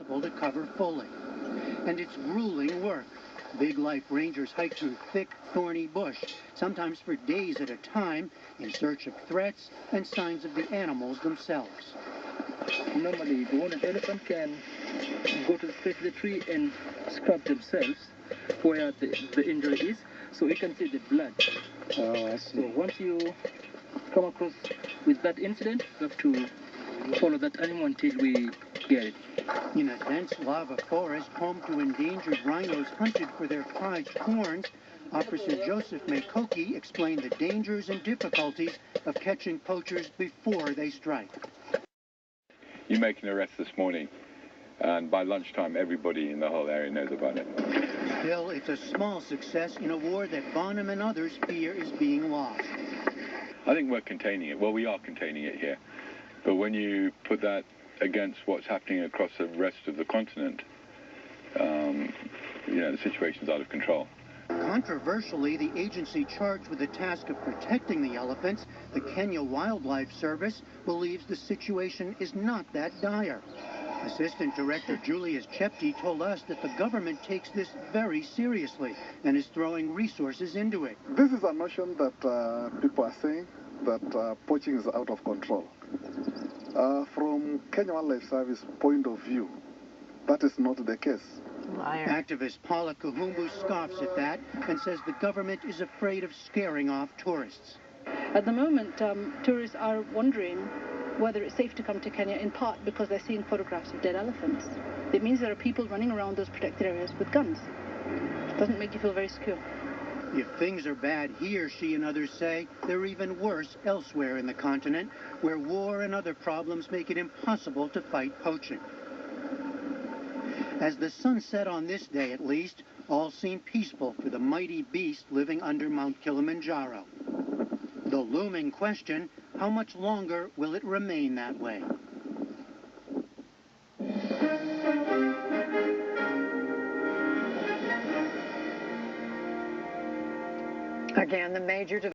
impossible to cover fully. And it's grueling work. Big Life Rangers hike through thick, thorny bush, sometimes for days at a time, in search of threats and signs of the animals themselves. Normally, the horned elephant can go to the face of the tree and scrub themselves where the injury is, so you can see the blood. Oh, I see. So once you come across with that incident, you have to follow that animal until we get it. In a dense lava forest home to endangered rhinos hunted for their prized horns, Officer Joseph Makoki explained the dangers and difficulties of catching poachers before they strike. You make an arrest this morning, and by lunchtime, everybody in the whole area knows about it. Still, it's a small success in a war that Bonham and others fear is being lost. I think we're containing it. Well, we are containing it here. But when you put that against what's happening across the rest of the continent, the situation's out of control. Controversially, the agency charged with the task of protecting the elephants, the Kenya Wildlife Service, believes the situation is not that dire. Assistant Director Julius Chepty told us that the government takes this very seriously and is throwing resources into it. This is a notion that people are saying that poaching is out of control. From Kenya Wildlife Service point of view, that is not the case. Liar. Activist Paula Kahumbu scoffs at that and says the government is afraid of scaring off tourists. At the moment, tourists are wondering whether it's safe to come to Kenya, in part because they're seeing photographs of dead elephants. It means there are people running around those protected areas with guns. It doesn't make you feel very secure. If things are bad here, she and others say, they're even worse elsewhere in the continent, where war and other problems make it impossible to fight poaching. As the sun set on this day, at least, all seemed peaceful for the mighty beast living under Mount Kilimanjaro. The looming question, how much longer will it remain that way? Again, the major